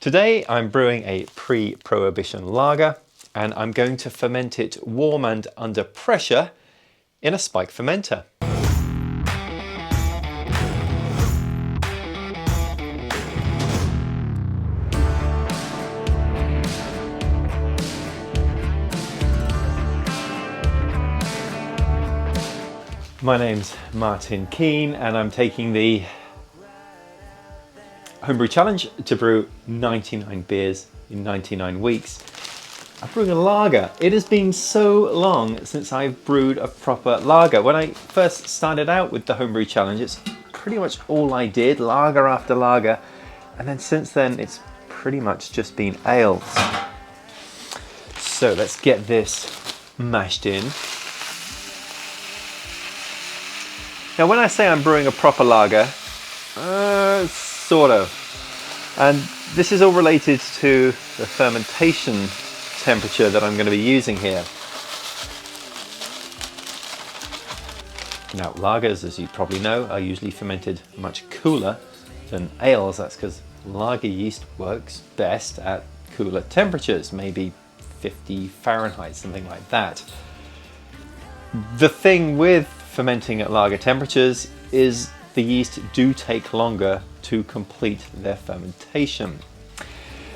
Today I'm brewing a pre-Prohibition lager and I'm going to ferment it warm and under pressure in a spike fermenter. My name's Martin Keane and I'm taking the Homebrew Challenge to brew 99 beers in 99 weeks. I'm brewing a lager. It has been so long since I've brewed a proper lager. When I first started out with the Homebrew Challenge, it's pretty much all I did, lager after lager. And then since then, it's pretty much just been ales. So let's get this mashed in. Now, when I say I'm brewing a proper lager, sort of. And this is all related to the fermentation temperature that I'm going to be using here. Now, lagers, as you probably know, are usually fermented much cooler than ales. That's because lager yeast works best at cooler temperatures, maybe 50 Fahrenheit, something like that. The thing with fermenting at lager temperatures is the yeast do take longer to complete their fermentation.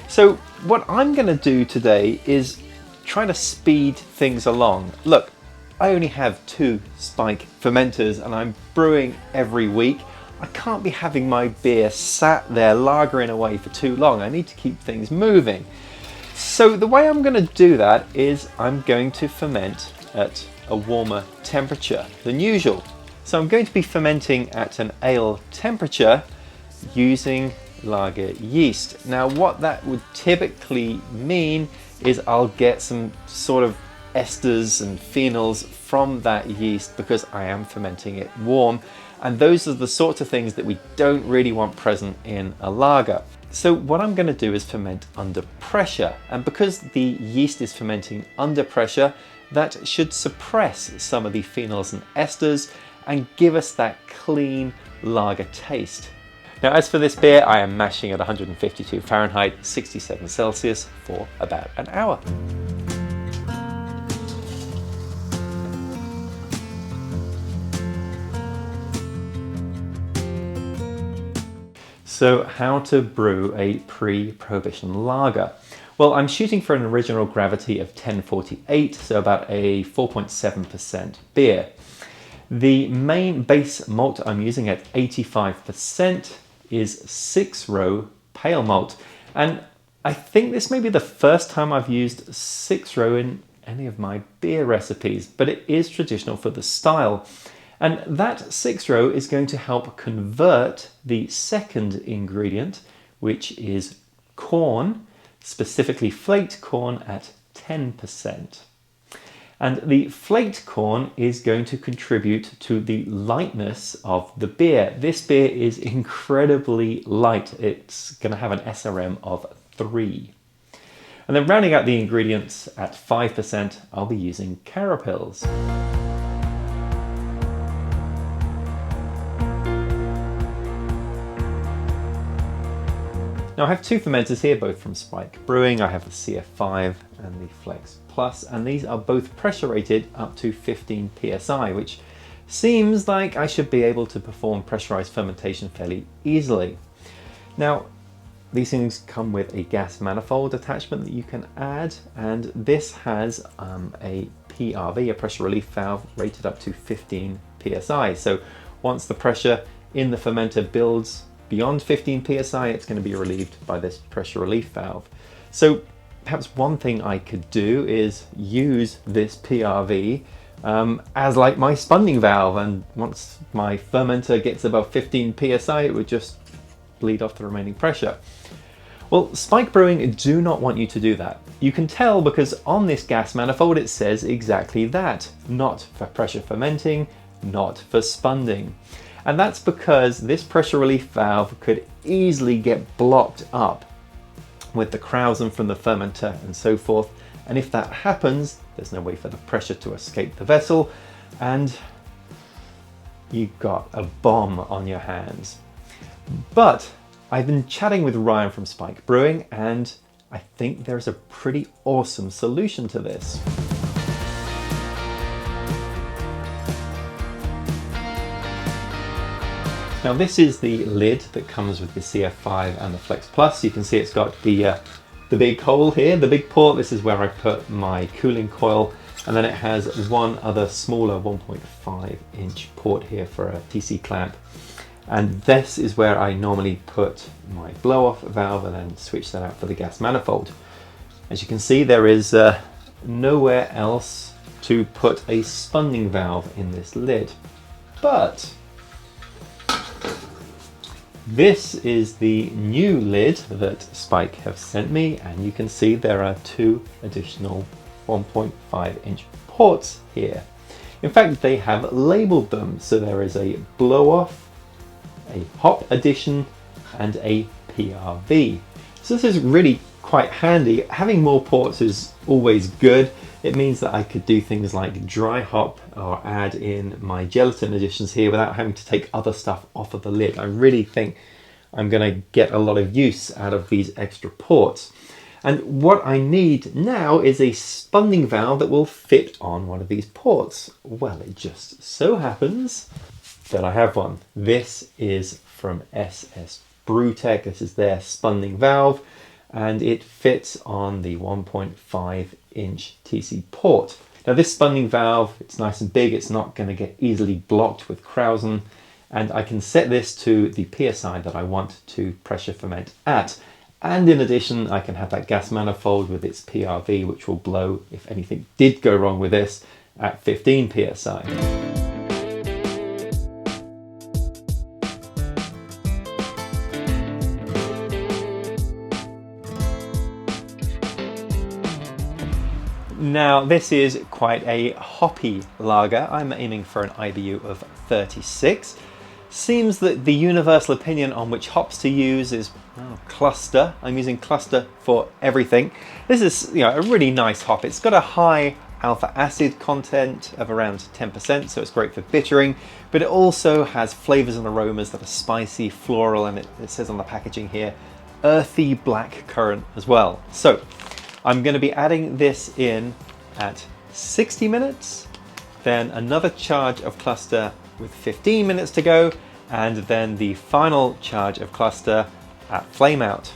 So what I'm going to do today is try to speed things along. Look, I only have 2 spike fermenters and I'm brewing every week. I can't be having my beer sat there lagering away for too long. I need to keep things moving. So the way I'm going to do that is I'm going to ferment at a warmer temperature than usual. So I'm going to be fermenting at an ale temperature using lager yeast. Now what that would typically mean is I'll get some sort of esters and phenols from that yeast because I am fermenting it warm, and those are the sorts of things that we don't really want present in a lager. So what I'm going to do is ferment under pressure, and because the yeast is fermenting under pressure, that should suppress some of the phenols and esters and give us that clean lager taste. Now, as for this beer, I am mashing at 152 Fahrenheit, 67 Celsius for about an hour. So how to brew a pre-Prohibition lager? Well, I'm shooting for an original gravity of 1048, so about a 4.7% beer. The main base malt I'm using at 85% is 6-row Pale Malt. And I think this may be the first time I've used 6-row in any of my beer recipes, but it is traditional for the style. And that 6-row is going to help convert the second ingredient, which is corn, specifically flaked corn at 10%. And the flaked corn is going to contribute to the lightness of the beer. This beer is incredibly light. It's going to have an SRM of 3. And then rounding out the ingredients at 5%, I'll be using Carapils. Now I have 2 fermenters here, both from Spike Brewing. I have the CF5 and the Flex Plus, and these are both pressure rated up to 15 psi, which seems like I should be able to perform pressurized fermentation fairly easily. Now, these things come with a gas manifold attachment that you can add, and this has a PRV, a pressure relief valve, rated up to 15 psi. So once the pressure in the fermenter builds beyond 15 psi, it's going to be relieved by this pressure relief valve. So perhaps one thing I could do is use this PRV as like my spunding valve, and once my fermenter gets above 15 psi, it would just bleed off the remaining pressure. Well, Spike Brewing do not want you to do that. You can tell because on this gas manifold it says exactly that. Not for pressure fermenting, not for spunding. And that's because this pressure relief valve could easily get blocked up with the krausen from the fermenter and so forth. And if that happens, there's no way for the pressure to escape the vessel and you've got a bomb on your hands. But I've been chatting with Ryan from Spike Brewing, and I think there's a pretty awesome solution to this. Now this is the lid that comes with the CF5 and the Flex Plus. You can see it's got the big hole here, the big port. This is where I put my cooling coil, and then it has one other smaller 1.5 inch port here for a TC clamp. And this is where I normally put my blow-off valve and then switch that out for the gas manifold. As you can see, there is nowhere else to put a spunning valve in this lid. But this is the new lid that Spike have sent me, and you can see there are two additional 1.5 inch ports here. In fact, they have labeled them, so there is a blow-off, a hop addition, and a PRV. So this is really quite handy. Having more ports is always good. It means that I could do things like dry hop or add in my gelatin additions here without having to take other stuff off of the lid. I really think I'm going to get a lot of use out of these extra ports. And what I need now is a spunning valve that will fit on one of these ports. Well, it just so happens that I have one. This is from SS Brewtech. This is their spunning valve, and it fits on the 1.5 inch TC port. Now this spunning valve, it's nice and big, it's not going to get easily blocked with Krausen, and I can set this to the PSI that I want to pressure ferment at. And in addition, I can have that gas manifold with its PRV, which will blow, if anything did go wrong with this, at 15 PSI. Now this is quite a hoppy lager. I'm aiming for an IBU of 36. Seems that the universal opinion on which hops to use is cluster. I'm using cluster for everything. This is, a really nice hop. It's got a high alpha acid content of around 10%, so it's great for bittering, but it also has flavors and aromas that are spicy, floral, and it says on the packaging here, earthy black currant as well. So I'm going to be adding this in at 60 minutes, then another charge of cluster with 15 minutes to go, and then the final charge of cluster at flame out.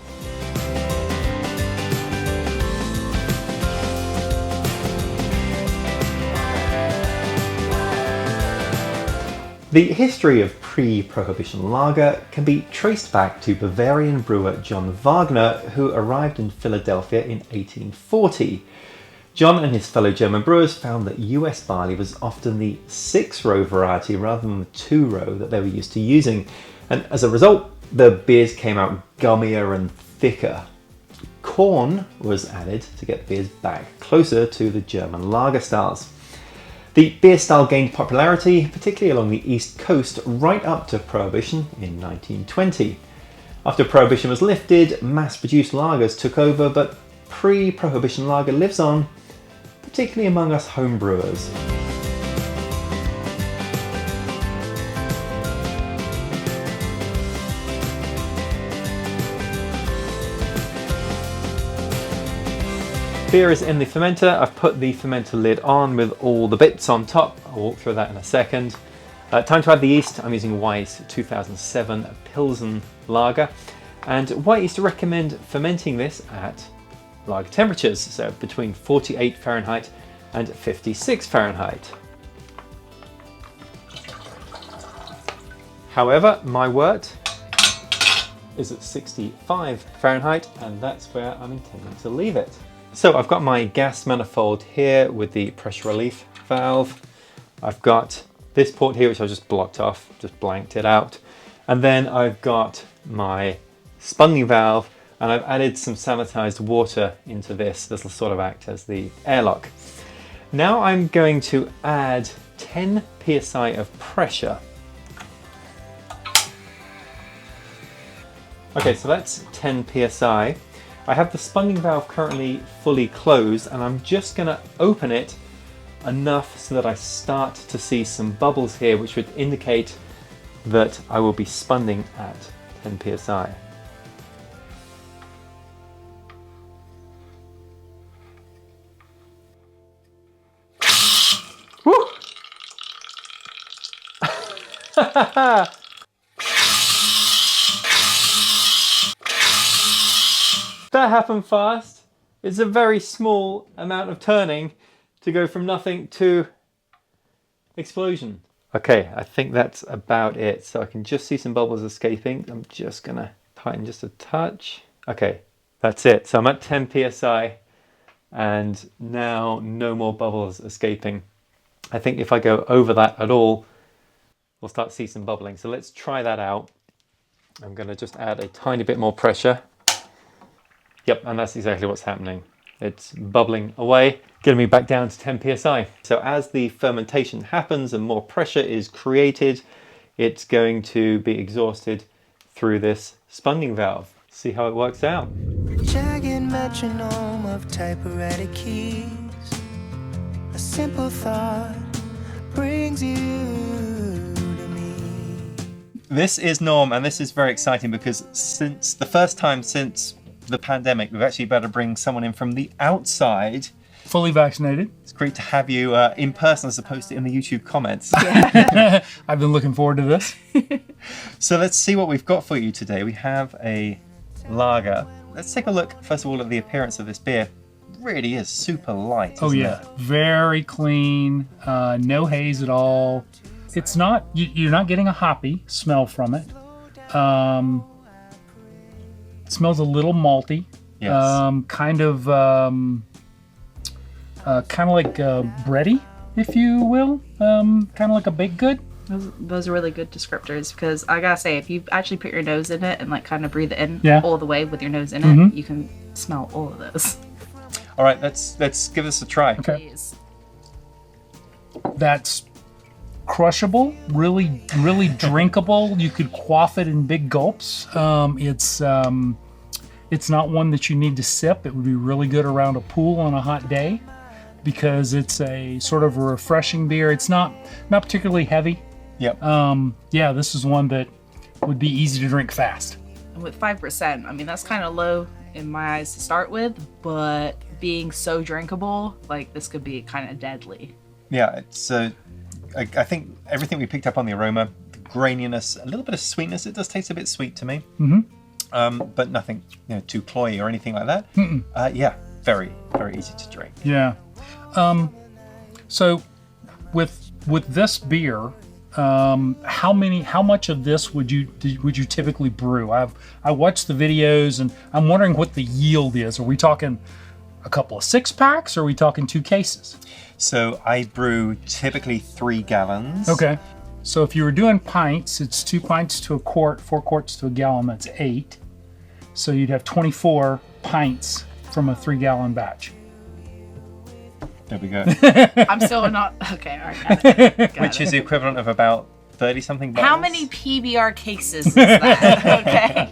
The history of pre-Prohibition lager can be traced back to Bavarian brewer John Wagner, who arrived in Philadelphia in 1840. John and his fellow German brewers found that US barley was often the 6-row variety rather than the 2-row that they were used to using, and as a result the beers came out gummier and thicker. Corn was added to get the beers back closer to the German lager styles. The beer style gained popularity, particularly along the East Coast, right up to Prohibition in 1920. After Prohibition was lifted, mass-produced lagers took over, but pre-Prohibition lager lives on, particularly among us home brewers. Beer is in the fermenter. I've put the fermenter lid on with all the bits on top. I'll walk through that in a second. Time to add the yeast. I'm using Wyeast 2007 Pilsen lager, and Wyeast recommend fermenting this at lager temperatures, so between 48 Fahrenheit and 56 Fahrenheit. However, my wort is at 65 Fahrenheit, and that's where I'm intending to leave it. So I've got my gas manifold here with the pressure relief valve. I've got this port here, which I just blocked off, just blanked it out. And then I've got my spunning valve, and I've added some sanitized water into this. This will sort of act as the airlock. Now I'm going to add 10 psi of pressure. Okay, so that's 10 psi. I have the spunning valve currently fully closed, and I'm just going to open it enough so that I start to see some bubbles here, which would indicate that I will be spunning at 10 psi. That happened fast. It's a very small amount of turning to go from nothing to explosion. Okay, I think that's about it. So I can just see some bubbles escaping. I'm just gonna tighten just a touch. Okay, that's it. So I'm at 10 psi and now no more bubbles escaping. I think if I go over that at all, we'll start to see some bubbling. So let's try that out. I'm gonna just add a tiny bit more pressure. Yep, and that's exactly what's happening. It's bubbling away, getting me back down to 10 psi. So as the fermentation happens and more pressure is created, it's going to be exhausted through this spunding valve. See how it works out. Jagged metronome of typewriter keys. A simple thought brings you to me. This is Norm, and this is very exciting because since the first time since the pandemic, we've actually better bring someone in from the outside. Fully vaccinated. It's great to have you in person as opposed to in the YouTube comments. Yeah. I've been looking forward to this. So let's see what we've got for you today. We have a lager. Let's take a look first of all at the appearance of this beer. It really is super light. Oh yeah, it? Very clean. No haze at all. It's not. You're not getting a hoppy smell from it. It smells a little malty. Yes. Kind of like bready, if you will. Kind of like a baked good. Those are really good descriptors because I gotta say, if you actually put your nose in it and like kind of breathe it in all the way with your nose in it, you can smell all of those. All right, let's give this a try. Okay. Please. That's crushable, really drinkable. You could quaff it in big gulps. It's not one that you need to sip. It would be really good around a pool on a hot day because it's a sort of a refreshing beer. It's not particularly heavy. Yep. Yeah, this is one that would be easy to drink fast. And with 5%, I mean, that's kind of low in my eyes to start with, but being so drinkable, like this could be kind of deadly. Yeah, it's I think everything we picked up on the aroma, the graininess, a little bit of sweetness. It does taste a bit sweet to me. But nothing, too cloyy or anything like that. Yeah, very, very easy to drink. Yeah. So with this beer, how much of this would you typically brew? I watched the videos and I'm wondering what the yield is. Are we talking a couple of 6-packs or are we talking 2 cases? So I brew typically 3 gallons. Okay. So if you were doing pints, it's 2 pints to a quart, 4 quarts to a gallon, that's 8. So you'd have 24 pints from a 3-gallon batch. There we go. I'm still not okay. All right, got it. Which is the equivalent of about 30-something bottles. How many PBR cases is that? Okay.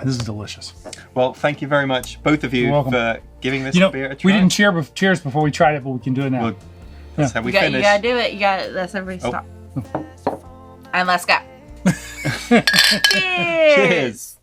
This is delicious. Well, thank you very much, both of you, for giving this beer a try. We didn't cheers before we tried it, but we can do it now. Well, that's how we finish. You gotta do it. You gotta. That's everybody stop. And let's go. Cheers. Cheers.